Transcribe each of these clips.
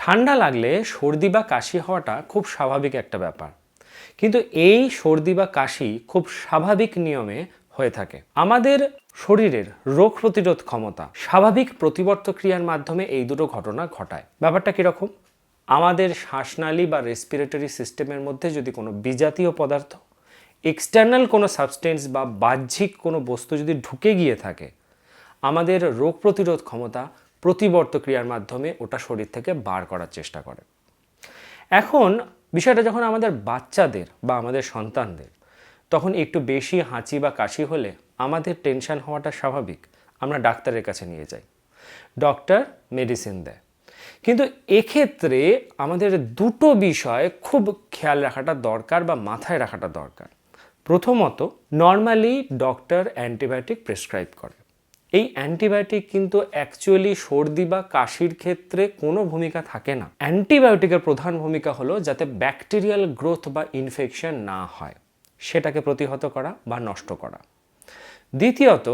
ঠান্ডা লাগলে সর্দি বা কাশি হওয়াটা খুব স্বাভাবিক একটা ব্যাপার, কিন্তু এই সর্দি বা কাশি খুব স্বাভাবিক নিয়মে হয়ে থাকে। আমাদের শরীরের রোগ প্রতিরোধ ক্ষমতা স্বাভাবিক প্রতিবর্ত ক্রিয়ার মাধ্যমে এই দুটো ঘটনা ঘটায়। ব্যাপারটা কীরকম? আমাদের শ্বাসনালী বা রেসপিরেটরি সিস্টেমের মধ্যে যদি কোনো বিজাতীয় পদার্থ, এক্সটার্নাল কোনো সাবস্টেন্স বা বাহ্যিক কোনো বস্তু যদি ঢুকে গিয়ে থাকে, আমাদের রোগ প্রতিরোধ ক্ষমতা প্রতিবর্ত ক্রিয়ার মাধ্যমে ওটা শরীর থেকে বার করার চেষ্টা করে। এখন বিষয়টা যখন আমাদের বাচ্চাদের বা আমাদের সন্তানদের, তখন একটু বেশি হাঁচি বা কাশি হলে আমাদের টেনশন হওয়াটা স্বাভাবিক। আমরা ডাক্তারের কাছে নিয়ে যাই, ডক্টর মেডিসিন দেয়। কিন্তু এক্ষেত্রে আমাদের দুটো বিষয় খুব খেয়াল রাখাটা দরকার বা মাথায় রাখাটা দরকার। প্রথমত, নর্মালি ডক্টর অ্যান্টিবায়োটিক প্রেসক্রাইব করে। এই অ্যান্টিবায়োটিক কিন্তু অ্যাকচুয়ালি সর্দি বা কাশির ক্ষেত্রে কোনো ভূমিকা থাকে না। অ্যান্টিবায়োটিকের প্রধান ভূমিকা হলো যাতে ব্যাকটেরিয়াল গ্রোথ বা ইনফেকশন না হয়, সেটাকে প্রতিহত করা বা নষ্ট করা। দ্বিতীয়ত,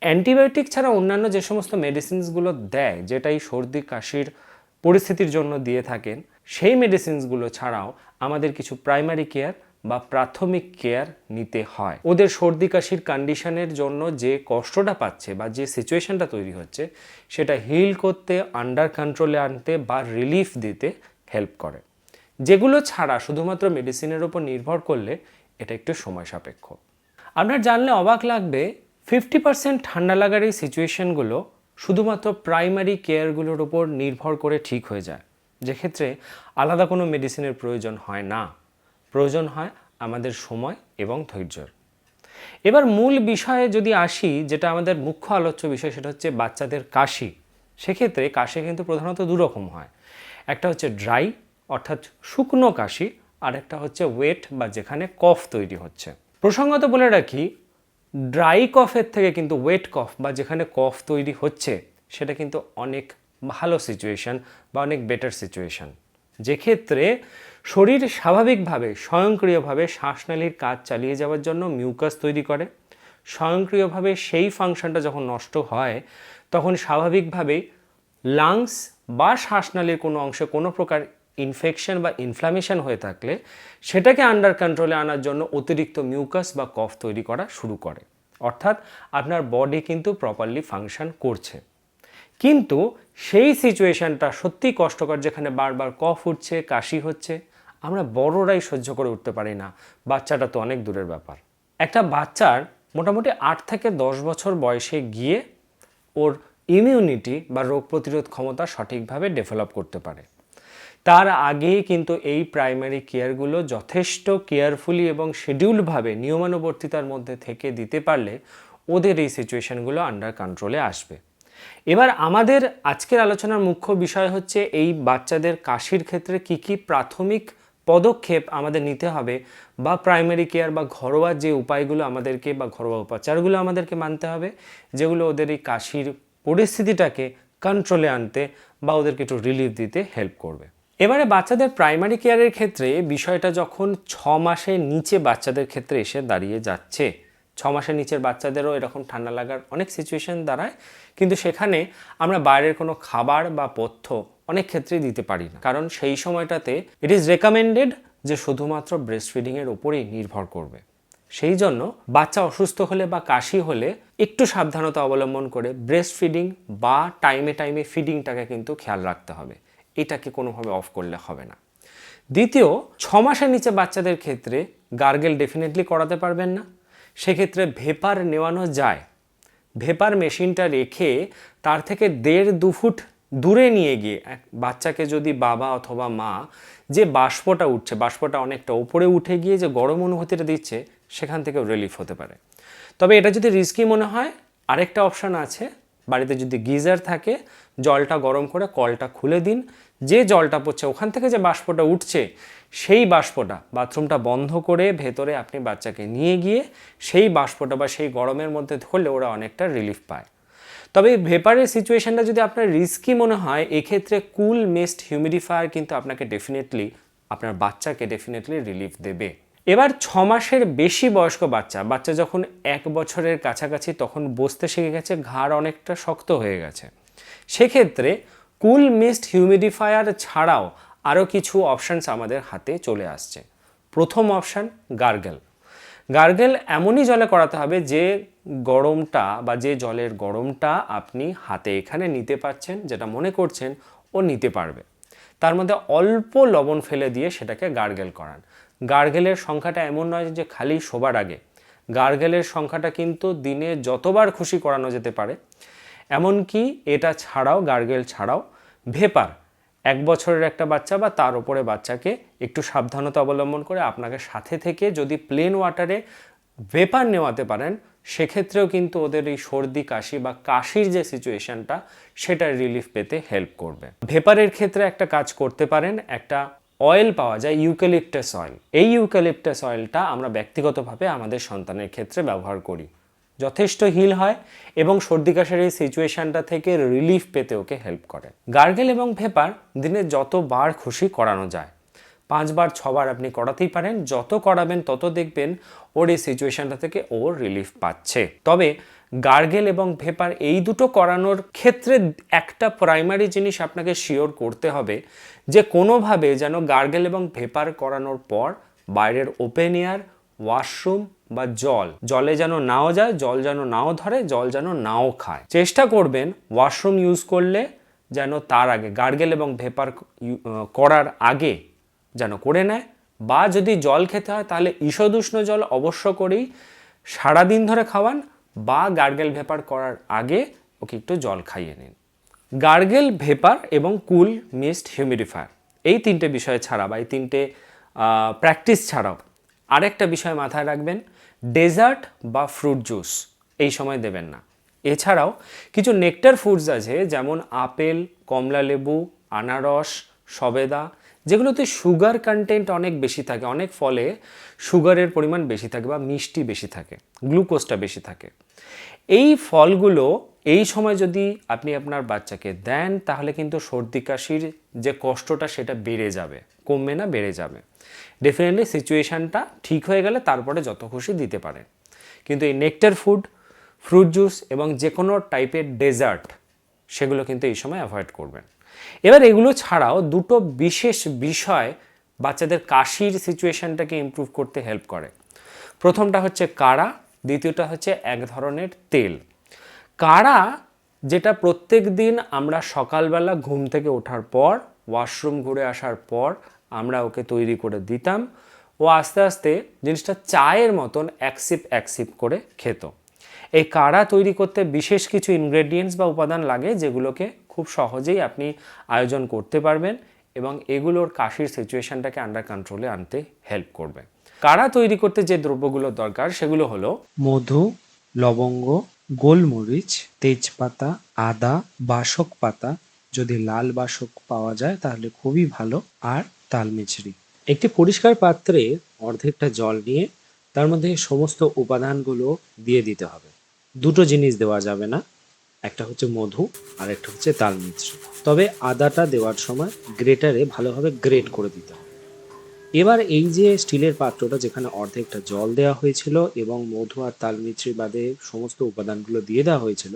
অ্যান্টিবায়োটিক ছাড়া অন্যান্য যে সমস্ত মেডিসিনসগুলো দেয়, যেটা এই সর্দি কাশির পরিস্থিতির জন্য দিয়ে থাকেন, সেই মেডিসিনসগুলো ছাড়াও আমাদের কিছু প্রাইমারি কেয়ার বা প্রাথমিক কেয়ার নিতে হয়। ওদের সর্দি কাশির কন্ডিশনের জন্য যে কষ্টটা পাচ্ছে বা যে সিচুয়েশনটা তৈরি হচ্ছে, সেটা হিল করতে, আন্ডার কন্ট্রোলে আনতে বা রিলিফ দিতে হেল্প করে। যেগুলো ছাড়া শুধুমাত্র মেডিসিনের ওপর নির্ভর করলে এটা একটু সময় সাপেক্ষ। আপনার জানলে অবাক লাগবে, 50% ঠান্ডা লাগার এই সিচুয়েশনগুলো শুধুমাত্র প্রাইমারি কেয়ারগুলোর ওপর নির্ভর করে ঠিক হয়ে যায়, যেক্ষেত্রে আলাদা কোনো মেডিসিনের প্রয়োজন হয় না। প্রয়োজন হয় আমাদের সময় এবং ধৈর্যর। এবার মূল বিষয়ে যদি আসি, যেটা আমাদের মুখ্য আলোচ্য বিষয়, সেটা হচ্ছে বাচ্চাদের কাশি। সেক্ষেত্রে কাশি কিন্তু প্রধানত দুরকম হয়। একটা হচ্ছে ড্রাই অর্থাৎ শুকনো কাশি, আর একটা হচ্ছে ওয়েট বা যেখানে কফ তৈরি হচ্ছে। প্রসঙ্গত বলে রাখি, ড্রাই কফের থেকে কিন্তু ওয়েট কফ বা যেখানে কফ তৈরি হচ্ছে, সেটা কিন্তু অনেক ভালো সিচুয়েশন বা অনেক বেটার সিচুয়েশন, যেক্ষেত্রে শরীর স্বাভাবিকভাবে স্বয়ংক্রিয়ভাবে শ্বাসনালীর কাজ চালিয়ে যাওয়ার জন্য মিউকাস তৈরি করে। স্বয়ংক্রিয়ভাবে সেই ফাংশনটা যখন নষ্ট হয়, তখন স্বাভাবিকভাবেই লাংস বা শ্বাসনালীর কোনো অংশে কোনো প্রকার ইনফেকশন বা ইনফ্লামেশন হয়ে থাকলে সেটাকে আন্ডার কন্ট্রোলে আনার জন্য অতিরিক্ত মিউকাস বা কফ তৈরি করা শুরু করে। অর্থাৎ আপনার বডি কিন্তু প্রপারলি ফাংশন করছে। কিন্তু সেই সিচুয়েশনটা সত্যিই কষ্টকর, যেখানে বারবার কফ উঠছে, কাশি হচ্ছে, আমরা বড়রাই সহ্য করে উঠতে পারি না, বাচ্চাটা তো অনেক দূরের ব্যাপার। একটা বাচ্চার মোটামুটি 8 থেকে 10 বছর বয়সে গিয়ে ওর ইমিউনিটি বা রোগ প্রতিরোধ ক্ষমতা সঠিকভাবে ডেভেলপ করতে পারে। তার আগেই কিন্তু এই প্রাইমারি কেয়ারগুলো যথেষ্ট কেয়ারফুলি এবং শিডিউলভাবে নিয়মানুবর্তিতার মধ্যে থেকে দিতে পারলে ওদের এই সিচুয়েশনগুলো আন্ডার কন্ট্রোলে আসবে। এবার আমাদের আজকের আলোচনার মুখ্য বিষয় হচ্ছে এই বাচ্চাদের কাশির ক্ষেত্রে কি কি প্রাথমিক পদক্ষেপ আমাদের নিতে হবে, বা প্রাইমারি কেয়ার বা ঘরোয়া যে উপায়গুলো আমাদেরকে বা ঘরোয়া উপচারগুলো আমাদেরকে মানতে হবে, যেগুলো ওদের এই কাশির পরিস্থিতিটাকে কন্ট্রোলে আনতে বা ওদেরকে একটু রিলিফ দিতে হেল্প করবে। এবারে বাচ্চাদের প্রাইমারি কেয়ারের ক্ষেত্রে বিষয়টা যখন 6 মাসের নিচে বাচ্চাদের ক্ষেত্রে এসে দাঁড়িয়ে যাচ্ছে, 6 মাসের নিচের বাচ্চাদেরও এরকম ঠান্ডা লাগার অনেক সিচুয়েশন দাঁড়ায়, কিন্তু সেখানে আমরা বাইরের কোনো খাবার বা পথ্য অনেক ক্ষেত্রেই দিতে পারি না, কারণ সেই সময়টাতে ইট ইজ রেকমেন্ডেড যে শুধুমাত্র ব্রেস্ট ফিডিংয়ের ওপরেই নির্ভর করবে। সেই জন্য বাচ্চা অসুস্থ হলে বা কাশি হলে একটু সাবধানতা অবলম্বন করে ব্রেস্ট ফিডিং বা টাইমে টাইমে ফিডিংটাকে কিন্তু খেয়াল রাখতে হবে। এটাকে কোনোভাবে অফ করলে হবে না। দ্বিতীয়, 6 মাসের নিচে বাচ্চাদের ক্ষেত্রে গার্গেল ডেফিনেটলি করাতে পারবেন না, সেক্ষেত্রে ভেপার নেওয়ানো যায়। ভেপার মেশিনটা রেখে তার থেকে 1.5-2 ফুট দূরে নিয়ে গিয়ে বাচ্চাকে যদি বাবা অথবা মা যে বাষ্পটা উঠছে, বাষ্পটা অনেকটা উপরে উঠে গিয়ে যে গরম অনুভূতিটা দিচ্ছে, সেখান থেকেও রিলিফ হতে পারে। তবে এটা যদি রিস্কি মনে হয়, আরেকটা অপশান আছে। বাড়িতে যদি গিজার থাকে, জলটা গরম করে কলটা খুলে দিন, যে জলটা পড়ছে ওখান থেকে যে বাষ্পটা উঠছে, সেই বাষ্পটা বাথরুমটা বন্ধ করে ভেতরে আপনি বাচ্চাকে নিয়ে গিয়ে সেই বাষ্পটা বা সেই গরমের মধ্যে ধরলে ওরা অনেকটা রিলিফ পায়। তবে এই ভেপারের সিচুয়েশনটা যদি আপনার রিস্কি মনে হয়, এক্ষেত্রে কুল মিস্ট হিউমিডিফায়ার কিন্তু আপনাকে ডেফিনেটলি, আপনার বাচ্চাকে ডেফিনেটলি রিলিফ দেবে। এবার 6 মাসের বেশি বয়স্ক বাচ্চা যখন 1 বছরের কাছাকাছি, তখন বসতে শিখে গেছে, ঘাড় অনেকটা শক্ত হয়ে গেছে, সেক্ষেত্রে কুল মিস্ট হিউমিডিফায়ার ছাড়াও আরও কিছু অপশানস আমাদের হাতে চলে আসছে। প্রথম অপশান গার্গেল। গার্গেল এমনই জলে করাতে হবে যে গরমটা বা যে জলের গরমটা আপনি হাতে এখানে নিতে পারছেন, যেটা মনে করছেন ও নিতে পারবে, তার মধ্যে অল্প লবণ ফেলে দিয়ে সেটাকে গার্গেল করান। গার্গেলের সংখ্যাটা এমন নয় যে খালি শোবার আগে, গার্গেলের সংখ্যাটা কিন্তু দিনে যতবার খুশি করানো যেতে পারে। এমনকি এটা ছাড়াও, গার্গেল ছাড়াও ভেপার, 1 বছরের একটা বাচ্চা বা তার উপরে বাচ্চাকে একটু সাবধানতা অবলম্বন করে আপনাকে সাথে থেকে যদি প্লেন ওয়াটারে ভেপার নেওয়াতে পারেন, সেক্ষেত্রেও কিন্তু ওদের এই সর্দি কাশি বা কাশির যে সিচুয়েশনটা সেটা রিলিফ পেতে হেল্প করবে। ভেপারের ক্ষেত্রে একটা কাজ করতে পারেন, একটা অয়েল পাওয়া যায় ইউক্যালিপটাস অয়েল। এই ইউক্যালিপটাস অয়েলটা আমরা ব্যক্তিগতভাবে আমাদের সন্তানের ক্ষেত্রে ব্যবহার করি, যথেষ্ট হিল হয় এবং সর্দি কাশির এই সিচুয়েশনটা থেকে রিলিফ পেতে ওকে হেল্প করে। গার্গেল এবং ভেপার দিনে যতবার খুশি করানো যায়, 5 বার 6 বার আপনি করাতেই পারেন, যত করাবেন তত দেখবেন ওর এই সিচুয়েশনটা থেকে ওর রিলিফ পাচ্ছে। তবে গার্গেল এবং ভেপার এই দুটো করানোর ক্ষেত্রে একটা প্রাইমারি জিনিস আপনাকে শিওর করতে হবে, যে কোনোভাবে যেন গার্গেল এবং ভেপার করানোর পর বাইরের ওপেন এয়ার, ওয়াশরুম বা জলে যেন নাও যায়, জল যেন নাও ধরে, জল যেন নাও খায়। চেষ্টা করবেন ওয়াশরুম ইউজ করলে যেন তার আগে, গার্গেল এবং ভেপার করার আগে যেন করে নেয়, বা যদি জল খেতে হয় তাহলে ঈষদুষ্ণ জল অবশ্য করেই সারাদিন ধরে খাওয়ান, বা গার্গেল ভেপার করার আগে ওকে একটু জল খাইয়ে নিন। গার্গেল, ভেপার এবং কুল মিস্ট হিউমিডিফায়ার, এই 3টে বিষয় ছাড়া বা এই 3টে প্র্যাকটিস ছাড়াও আরেকটা বিষয় মাথায় রাখবেন, ডেজার্ট বা ফ্রুট জুস এই সময় দেবেন না। এছাড়াও কিছু নেকটার ফুডস আছে, যেমন আপেল, কমলা লেবু, আনারস, সবেদা, যেগুলোতে সুগার কন্টেন্ট অনেক বেশি থাকে। অনেক ফলে সুগারের পরিমাণ বেশি থাকে বা মিষ্টি বেশি থাকে, গ্লুকোজটা বেশি থাকে। এই ফলগুলো এই সময় যদি আপনি আপনার বাচ্চাকে দেন, তাহলে কিন্তু সর্দি কাশির যে কষ্টটা সেটা বেড়ে যাবে, কমবে না, বেড়ে যাবে। ডেফিনেটলি সিচুয়েশানটা ঠিক হয়ে গেলে তারপরে যত খুশি দিতে পারেন, কিন্তু এই নেকটার ফুড, ফ্রুট জুস এবং যে কোনো টাইপের ডেজার্ট, সেগুলো কিন্তু এই সময় অ্যাভয়েড করবেন। এবার এগুলো ছাড়াও দুটো বিশেষ বিষয় বাচ্চাদের কাশির সিচুয়েশানটাকে ইমপ্রুভ করতে হেল্প করে। প্রথমটা হচ্ছে কাড়া, দ্বিতীয়টা হচ্ছে এক ধরনের তেল। কাড়া, যেটা প্রত্যেক দিন আমরা সকালবেলা ঘুম থেকে ওঠার পর, ওয়াশরুম ঘুরে আসার পর আমরা ওকে তৈরি করে দিতাম, ও আস্তে আস্তে জিনিসটা চায়ের মতন এক সিপ করে খেত। এই কাড়া তৈরি করতে বিশেষ কিছু ইনগ্রেডিয়েন্টস বা উপাদান লাগে, যেগুলোকে খুব সহজেই আপনি আয়োজন করতে পারবেন এবং এগুলোর কাশির সিচুয়েশনটাকে আন্ডার কন্ট্রোলে আনতে হেল্প করবে। কাড়া তৈরি করতে যে দ্রব্যগুলো দরকার সেগুলো হলো মধু, লবঙ্গ, গোলমরিচ, তেজপাতা, আদা, বাসক পাতা, যদি লাল বাসক পাওয়া যায় তাহলে খুবই ভালো, আর তালমিছরি। একটি পরিষ্কার পাত্রে অর্ধেকটা জল নিয়ে তার মধ্যে সমস্ত উপাদানগুলো দিয়ে দিতে হবে। দুটো জিনিস দেওয়া যাবে না, একটা হচ্ছে মধু আর একটা হচ্ছে তালমিছরি। তবে আদাটা দেওয়ার সময় গ্রেটারে ভালোভাবে গ্রেট করে দিতে হবে। এবার এই যে স্টিলের পাত্রটা যেখানে অর্ধেকটা জল দেওয়া হয়েছিল এবং মধু আর তালমিছরি বাদে সমস্ত উপাদানগুলো দিয়ে দেওয়া হয়েছিল,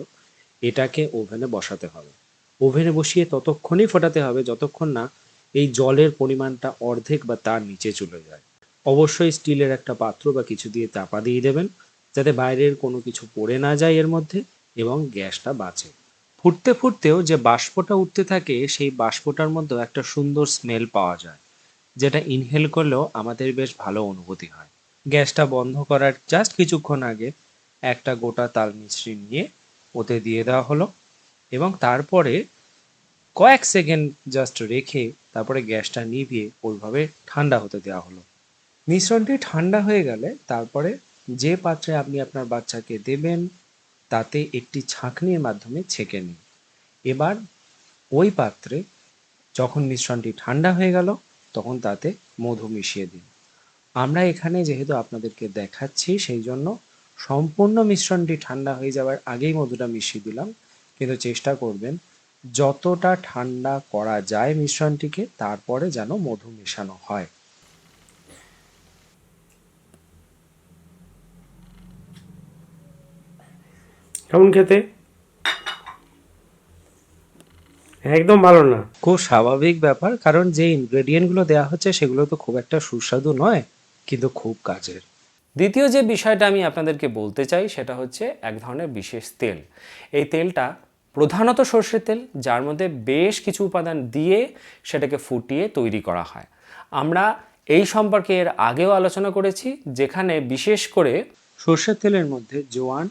এটাকে ওভেনে বসাতে হবে। ওভেনে বসিয়ে ততক্ষণই ফোটাতে হবে যতক্ষণ না এই জলের পরিমাণটা অর্ধেক বা তার নিচে চলে যায়। অবশ্যই স্টিলের একটা পাত্র বা কিছু দিয়ে চাপা দিয়ে দেবেন, যাতে বাইরের কোনো কিছু পড়ে না যায় এর মধ্যে এবং গ্যাসটা বাঁচে। ফুটতে ফুটতেও যে বাষ্পটা উঠতে থাকে, সেই বাষ্পটার মধ্যেও একটা সুন্দর স্মেল পাওয়া যায়, যেটা ইনহেল করলেও আমাদের বেশ ভালো অনুভূতি হয়। গ্যাসটা বন্ধ করার জাস্ট কিছুক্ষণ আগে একটা গোটা তাল মিছরি নিয়ে ওতে দিয়ে দেওয়া হলো এবং তারপরে কয়েক সেকেন্ড জাস্ট রেখে তারপরে গ্যাসটা নিভিয়ে ওইভাবে ঠান্ডা হতে দেওয়া হলো। মিশ্রণটি ঠান্ডা হয়ে গেলে তারপরে যে পাত্রে আপনি আপনার বাচ্চাকে দেবেন তাতে একটি ছাঁকনির মাধ্যমে ছেঁকে নিন। এবার ওই পাত্রে যখন মিশ্রণটি ঠান্ডা হয়ে গেল তখন তাতে মধু মিশিয়ে দিন। আমরা এখানে যেহেতু আপনাদেরকে দেখাচ্ছি সেই জন্য সম্পূর্ণ মিশ্রণটি ঠান্ডা হয়ে যাওয়ার আগেই মধুটা মিশিয়ে দিলাম, কিন্তু চেষ্টা করবেন যতটা ঠান্ডা করা যায় মিশ্রণটিকে তারপরে যেন মধু মেশানো হয়। কেমন খেতে? একদম ভালো না। খুব স্বাভাবিক ব্যাপার, কারণ যে ইনগ্রেডিয়েন্ট গুলো দেওয়া হচ্ছে সেগুলো তো খুব একটা সুস্বাদু নয়, কিন্তু খুব কাজের। দ্বিতীয় যে বিষয়টা আমি আপনাদেরকে বলতে চাই সেটা হচ্ছে এক ধরনের বিশেষ তেল। এই তেলটা প্রধানত সর্ষের তেল, যার মধ্যে বেশ কিছু উপাদান দিয়ে সেটাকে ফুটিয়ে তৈরি করা হয়। আমরা এই সম্পর্কে এর আগেও আলোচনা করেছি, যেখানে বিশেষ করে সর্ষের তেলের মধ্যে জোয়ান,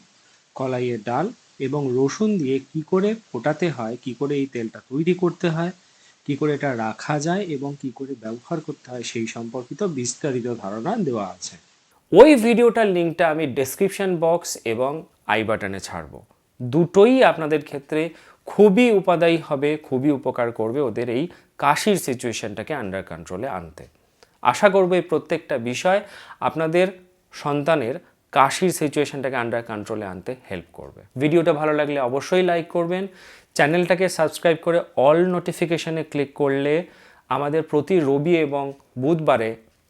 কলাইয়ের ডাল এবং রসুন দিয়ে কি করে ফোটাতে হয়, কি করে এই তেলটা তৈরি করতে হয়, কি করে এটা রাখা যায় এবং কি করে ব্যবহার করতে হয় সেই সম্পর্কিত বিস্তারিত ধারণা দেওয়া আছে। ওই ভিডিওটার লিঙ্কটা আমি ডেসক্রিপশন বক্স এবং আই বাটনে ছাড়ব। দুটোই আপনাদের ক্ষেত্রে খুবই উপাদায়ী হবে, খুবই উপকার করবে ওদের এই কাশির সিচুয়েশনটাকে আন্ডার কন্ট্রোলে আনতে। আশা করব এই প্রত্যেকটা বিষয় আপনাদের সন্তানের কাশির সিচুয়েশনটাকে আন্ডার কন্ট্রোলে আনতে হেল্প করবে। ভিডিওটা ভালো লাগলে অবশ্যই লাইক করবেন, চ্যানেলটাকে সাবস্ক্রাইব করে অল নোটিফিকেশনে ক্লিক করলে আমাদের প্রতি রবি এবং বুধবারে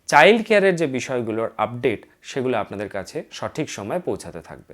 চাইল্ড কেয়ারের যে বিষয়গুলোর আপডেট সেগুলো আপনাদের কাছে সঠিক সময়ে পৌঁছাতে থাকবে।